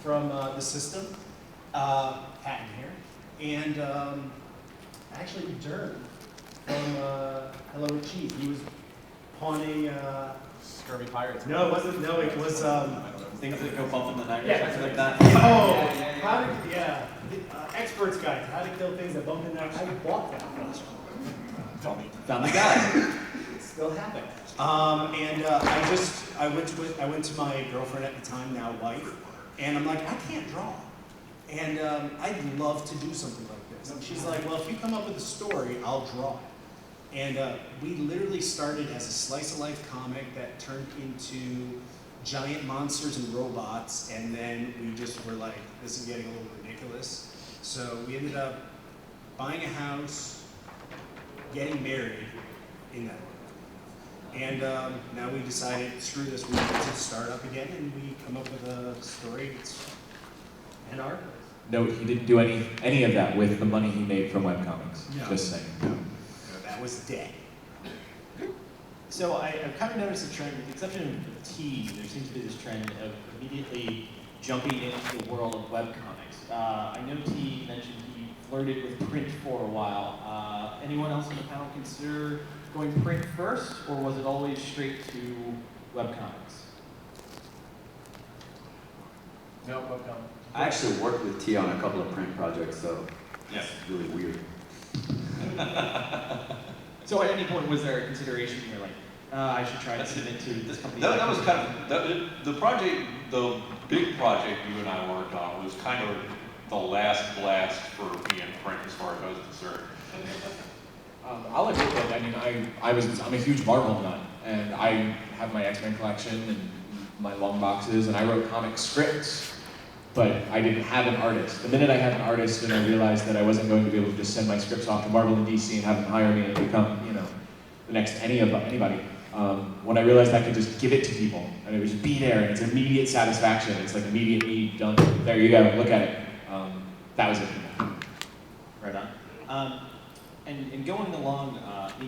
from the system, Patton here, and actually Dern from Hello Cheese. He was pawning. Scurvy Pirates. No, it wasn't. No, it was. Things that go bump in the night or Yeah. something like that. Yeah. Experts guide, how to kill things that bump in the night. I bought that from Found the guy. Still have it. I went to my girlfriend at the time, now wife, and I'm like, I can't draw, and I'd love to do something like this. And she's like, well, if you come up with a story, I'll draw it. And we literally started as a slice of life comic that turned into giant monsters and robots, and then we just were like, this is getting a little ridiculous. So we ended up buying a house, getting married in that. And now we decided, screw this, we need to start up again, and we come up with a story and art. No, he didn't do any of that with the money he made from webcomics. No. Just saying. No, that was dead. So I've kind of noticed a trend, with the exception of T, there seems to be this trend of immediately jumping into the world of webcomics. I know T mentioned he flirted with print for a while. Anyone else in the panel consider going print first, or was it always straight to webcomics? No, webcomic. I actually worked with T on a couple of print projects, so Yes. it's really weird. So at any point, was there a consideration you're like, I should try to submit to this company? That was kind of, the project, the big project you and I worked on was kind of the last blast for me in print as far as I was concerned. I'll admit that, I mean, I'm a huge Marvel nut, and I have my X-Men collection and my long boxes, and I wrote comic scripts, but I didn't have an artist. The minute I had an artist and I realized that I wasn't going to be able to just send my scripts off to Marvel and DC and have them hire me and become, the next anybody, when I realized I could just give it to people, and it would just be there, and it's immediate satisfaction. It's like immediate need, done. There you go, look at it. That was it. Right on. And going along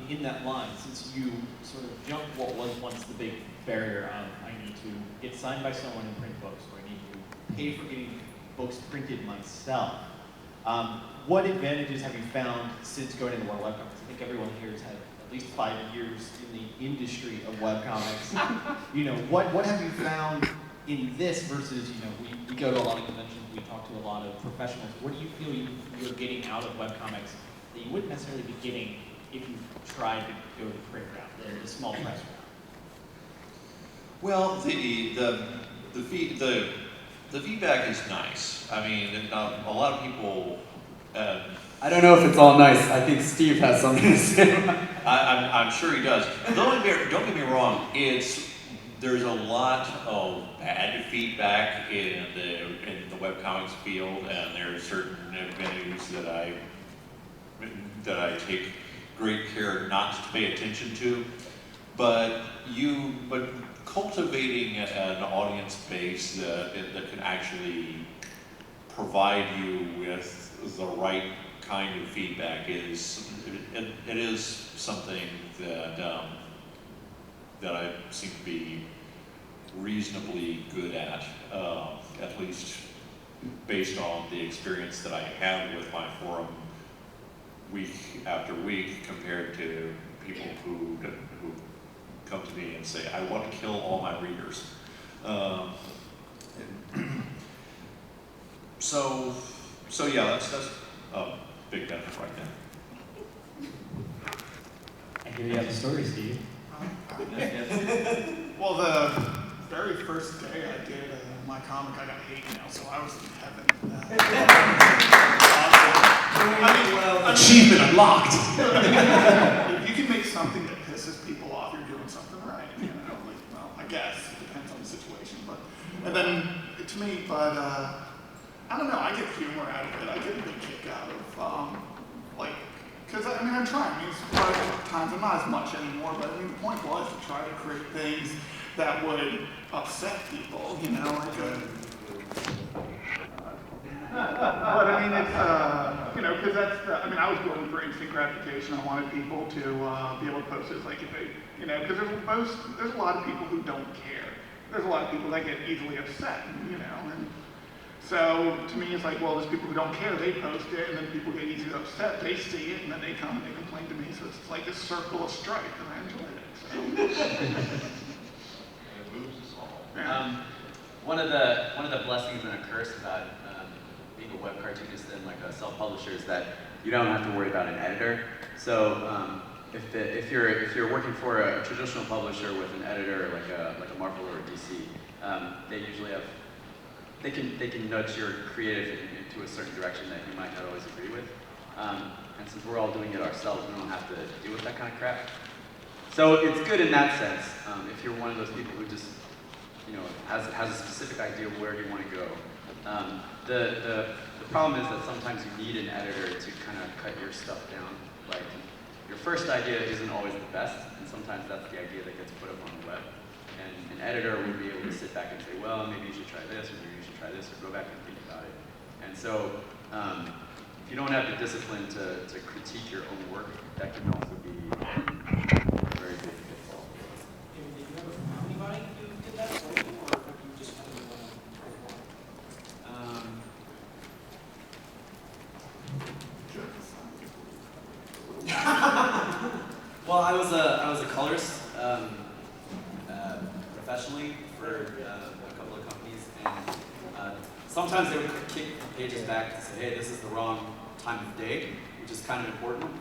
in that line, since you sort of jumped what was once the big barrier of I need to get signed by someone and print books, or I need to pay for getting books printed myself, what advantages have you found since going into the world of webcomics? I think everyone here has had at least 5 years in the industry of webcomics. What have you found in this versus, we go to a lot of conventions, we talk to a lot of professionals. What do you feel you're getting out of webcomics that you wouldn't necessarily be getting if you tried to go the print route, the small press route? Well, the feedback is nice. I mean, a lot of people. I don't know if it's all nice. I think Steve has something to say. I'm sure he does. Don't get me wrong. There's a lot of bad feedback in the webcomics field, and there are certain venues that I take great care not to pay attention to. But cultivating an audience base that can actually provide you with the right kind of feedback is something that I seem to be reasonably good at least based on the experience that I have with my forum week after week compared to people who come to me and say, I want to kill all my readers. So yeah, that's a big benefit right there. I hear you have a story, Steve. Well, the very first day I did my comic, I got hate mail, so I was in heaven. Achievement unlocked! If you can make something that pisses people off, you're doing something right. Well, I guess it depends on the situation, and then to me, I don't know. I get humor out of it. I get a big kick out of because I'm trying. I mean, a lot of times I'm not as much anymore, but the point was to try to create things that would upset people. But it's because that's I was going for instant gratification. I wanted people to be able to post it like if they because there's a lot of people who don't care. There's a lot of people that get easily upset, and So to me, it's like, well, there's people who don't care, they post it, and then people get easily upset, they see it, and then they come and they complain to me. So it's like this circle of strife, and I enjoy it. So. It moves us all. Yeah. One of the blessings and a curse about being a web cartoonist and like a self-publisher is that you don't have to worry about an editor. So if you're working for a traditional publisher with an editor like a Marvel or a DC, they usually have they can nudge your creative into a certain direction that you might not always agree with. And since we're all doing it ourselves, we don't have to deal with that kind of crap. So it's good in that sense. If you're one of those people who just has a specific idea of where you want to go. The problem is that sometimes you need an editor to kind of cut your stuff down. Like, your first idea isn't always the best, and sometimes that's the idea that gets put up on the web. And an editor would be able to sit back and say, well, maybe you should try this, or maybe you should try this, or go back and think about it. And so, if you don't have the discipline to critique your own work, that can also be a very big pitfall. Did you have anybody who did that for you, or you just kind of Well, I was a colorist professionally for a couple of companies, and sometimes they would kick the pages back to say, hey, this is the wrong time of day, which is kind of important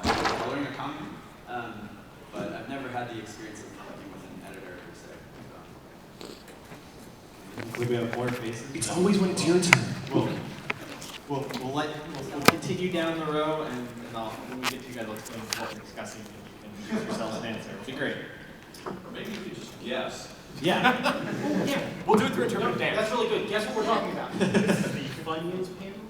for coloring a comic. But I've never had the experience of working with an editor per se. Would we have more faces? It's always when it's your turn. We'll continue down the row, and when we get to you guys, I'll explain what we're discussing, and you can choose yourselves an answer. It'll be great. Or maybe you could just guess. Yeah. yeah. We'll do it through interpretive dance. That's really good. Guess what we're talking about? The Funyuns panel?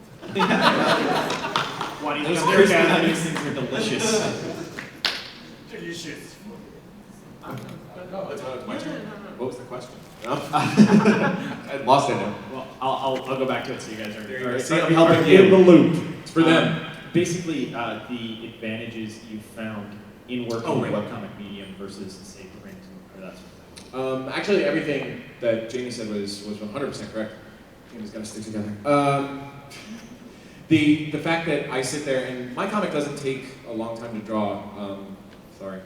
Why do you Those think Christmas American things are delicious? Delicious. No, it's my turn. What was the question? I lost it now. Well, I'll go back to it so you guys are. See, I'm helping you. In the loop. It's for them. Basically, the advantages you found in working Oh, in right. the webcomic medium versus, say, print or that sort of thing. Actually, everything that Jamie said was 100% correct. Jamie's got to stick together. The fact that I sit there, and my comic doesn't take a long time to draw, sorry,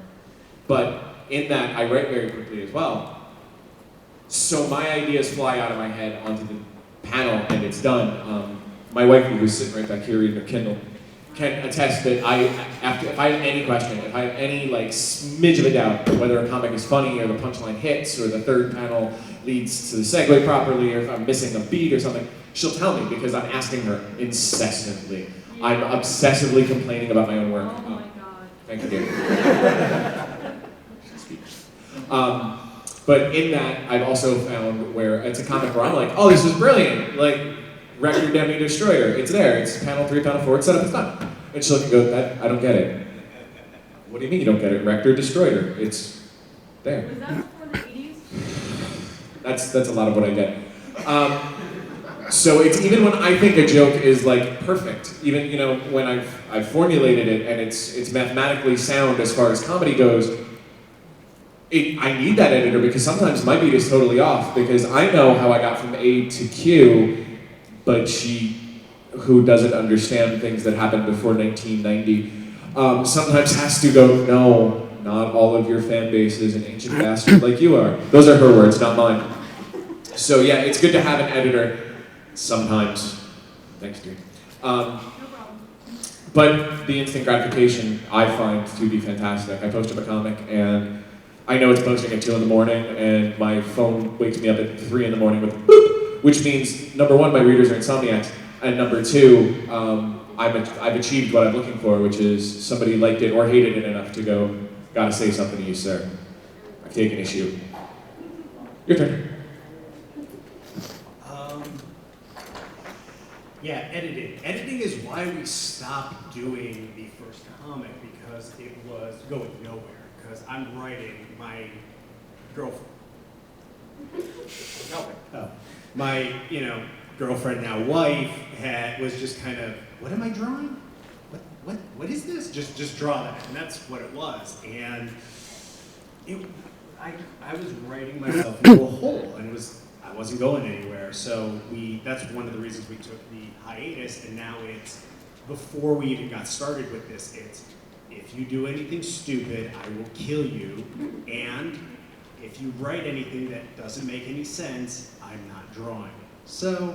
but in that I write very quickly as well. So my ideas fly out of my head onto the panel, and it's done. My wife, who's sitting right back here reading her Kindle, can attest that if I have any question, if I have any like smidge of a doubt whether a comic is funny or the punchline hits or the third panel leads to the segue properly or if I'm missing a beat or something, she'll tell me because I'm asking her incessantly. Yeah. I'm obsessively complaining about my own work. Oh my God. Thank you, dear. But in that, I've also found where it's a comic where I'm like, oh, this is brilliant. Like, Record Demi Destroyer, it's there. It's panel 3, panel 4, it's set up, it's done. And she'll look and go, I don't get it. What do you mean you don't get it? Record Destroyer, it's there. Was that before the 80s? That's a lot of what I get. So it's even when I think a joke is like perfect, even when I've formulated it and it's mathematically sound as far as comedy goes, I need that editor because sometimes my beat is totally off because I know how I got from A to Q, but she, who doesn't understand things that happened before 1990, sometimes has to go, no, not all of your fan base is an ancient bastard like you are. Those are her words, not mine. So yeah, it's good to have an editor sometimes. Thanks, dude. No problem. But the instant gratification I find to be fantastic. I post up a comic and I know it's posting at 2 in the morning and my phone wakes me up at 3 in the morning with boop, which means number one, my readers are insomniacs, and number two, I've achieved what I'm looking for, which is somebody liked it or hated it enough to go, gotta say something to you, sir. I've taken issue. Your turn. Yeah, editing. Editing is why we stopped doing the first comic because it was going nowhere. Because I'm writing my girlfriend. My, girlfriend, now wife, was just kind of, what am I drawing? What is this? Just draw that, and that's what it was. And I was writing myself into a hole, and I wasn't going anywhere. So that's one of the reasons we took the hiatus, and now it's, before we even got started with this, it's, if you do anything stupid, I will kill you, and if you write anything that doesn't make any sense, I'm not drawing it. So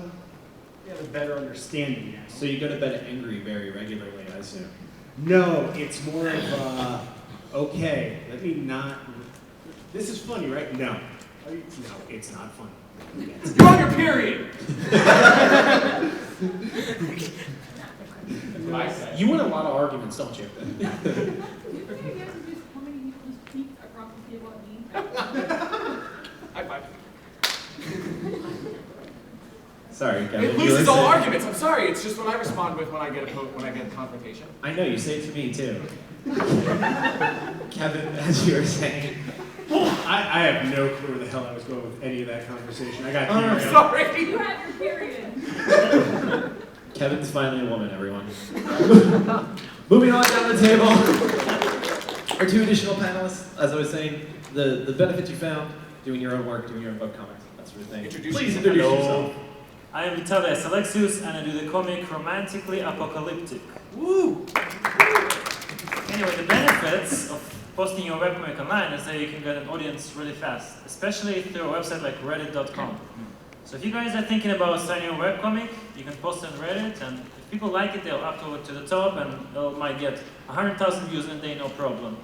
we have a better understanding now. So you go to bed angry very regularly, I assume. No, it's more of okay, let me not, this is funny, right? No. No, it's not funny. You're on your period! You win a lot of arguments, don't you? High five. Sorry, Kevin. It loses all arguments. I'm sorry. It's just what I respond with when I get a confrontation. I know, you say it to me too. Kevin, as you were saying. I have no clue where the hell I was going with any of that conversation. I got I'm sorry. You had your period. Kevin's finally a woman, everyone. Moving on down the table. Our two additional panelists, as I was saying, the benefits you found, doing your own work, doing your own webcomics, that sort of thing. Please introduce yourself. I am Vitaly Alexius, and I do the comic Romantically Apocalyptic. Woo! Anyway, the benefits of posting your webcomic online is that you can get an audience really fast, especially through a website like Reddit.com. So if you guys are thinking about starting a webcomic, you can post it on Reddit, and if people like it, they'll upload it to the top, and they might get 100,000 views in a day, no problem.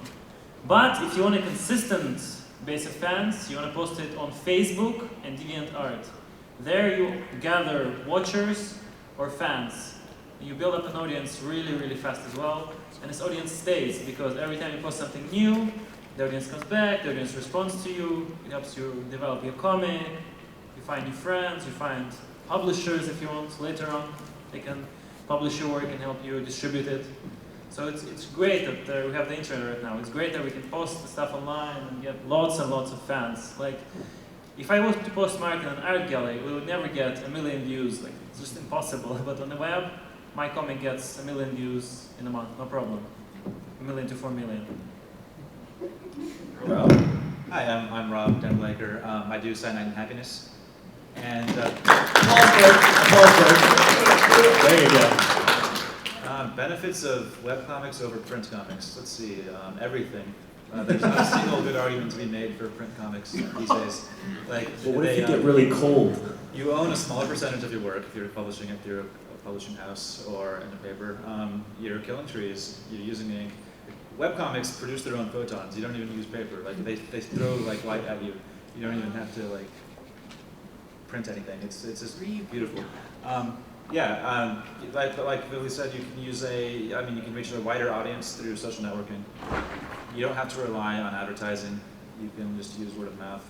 But if you want a consistent base of fans, you want to post it on Facebook and DeviantArt. There you gather watchers or fans. You build up an audience really, really fast as well. And this audience stays because every time you post something new, the audience comes back, the audience responds to you, it helps you develop your comic, you find new friends, you find publishers if you want later on. They can publish your work and help you distribute it. So it's great that we have the internet right now. It's great that we can post the stuff online and get lots and lots of fans. Like, if I was to post Mark in an art gallery, we would never get 1 million views. Like, it's just impossible. But on the web, my comic gets 1 million views in a month, no problem. 1 million to 4 million. Rob. Hi, I'm Rob Denblaker. I do Cyanide and Happiness. And There you go. benefits of webcomics over print comics. Let's see, everything. There's not a single good argument to be made for print comics these days. Like, Well, what if you get really cold? You own a smaller percentage of your work if you're publishing it through a publishing house or in a paper. You're killing trees. You're using ink. Webcomics produce their own photons. You don't even use paper. Like they throw like light at you. You don't even have to like print anything. It's just beautiful. Like Billy said, you can use you can reach a wider audience through social networking. You don't have to rely on advertising. You can just use word of mouth.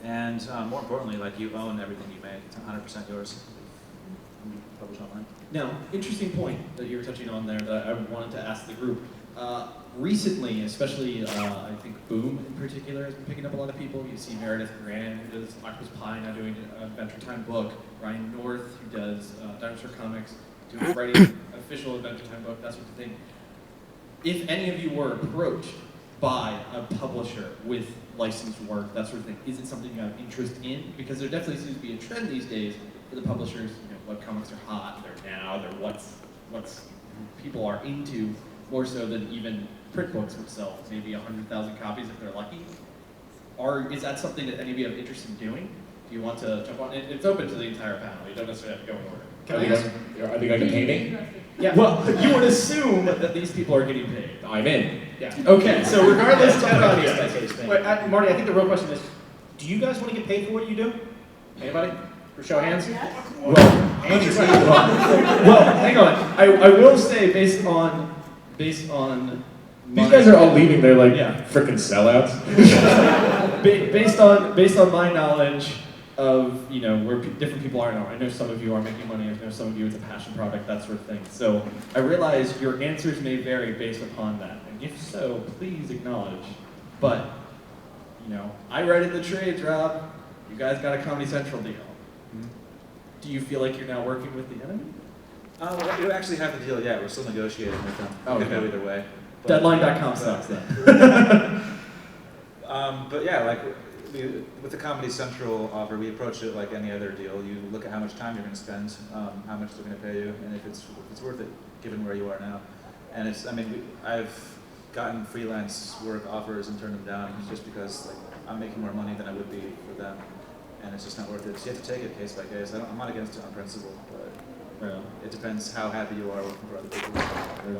And more importantly, like you own everything you make. It's 100% yours. You publish online. Now, interesting point that you were touching on there that I wanted to ask the group. Recently, especially I think Boom in particular has been picking up a lot of people. You see Meredith Grant, who does Octopus Pie, now doing an Adventure Time book. Ryan North, who does Dinosaur Comics, writing an official Adventure Time book, that sort of thing. If any of you were approached by a publisher with licensed work, that sort of thing, is it something you have interest in? Because there definitely seems to be a trend these days for the publishers. Webcomics are hot. They're what's people are into, more so than even print books would sell, maybe 100,000 copies if they're lucky. Is that something that any of you have interest in doing? Do you want to jump on? It's open to the entire panel. You don't necessarily have to go in order. Are they going to pay me? Yeah. Well, you would assume that these people are getting paid. I'm in. Yeah. Okay. So regardless of Marty, I think the real question is, do you guys want to get paid for what you do? Anybody? For show of hands? Well, hang on. I will say based on These guys are all leaving. They're like frickin' sellouts. based on my knowledge of where different people are now. I know some of you are making money. I know some of you it's a passion project, that sort of thing. So I realize your answers may vary based upon that, and if so, please acknowledge. But I write in the trades, Rob. You guys got a Comedy Central deal. Do you feel like you're now working with the enemy? We don't actually have the deal yet. We're still negotiating with them. It could go either way. Deadline.com sucks then. But yeah, like with the Comedy Central offer, we approached it like any other deal. You look at how much time you're going to spend, how much they're going to pay you, and if it's worth it, given where you are now. And I've gotten freelance work offers and turned them down just because like I'm making more money than I would be for them, and it's just not worth it. So you have to take it case by case. I'm not against it on principle, but it depends how happy you are working for other people. Right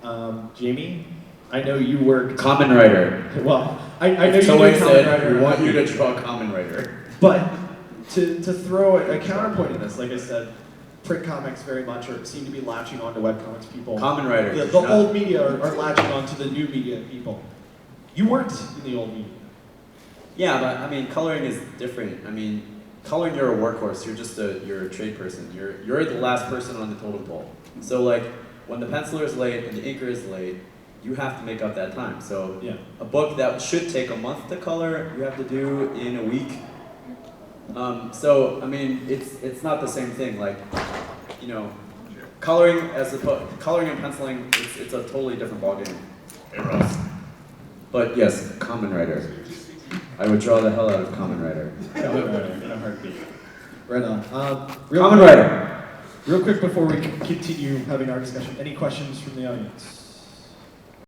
on. Jamie, I know you work. Common Writer. Well, I know you Someone do Common said, Writer. we want you to draw Common Writer. But to throw a counterpoint in this, like I said, print comics very much seem to be latching on to webcomics people. Common Writer. The old media are latching on to the new media people. You worked in the old media. Yeah, but I mean, coloring is different. I mean, coloring, you're a workhorse. You're a trade person. You're the last person on the totem pole. So like, when the penciler is late and the inker is late, you have to make up that time. So yeah. A book that should take a month to color, you have to do in a week. So I mean, it's not the same thing. Like, you know, coloring and penciling, it's a totally different ballgame. Hey, Ross. But yes, Common Writer. I would draw the hell out of Common Writer. Common Writer in a heartbeat. Right on. Common Writer. Real quick before we continue having our discussion, any questions from the audience?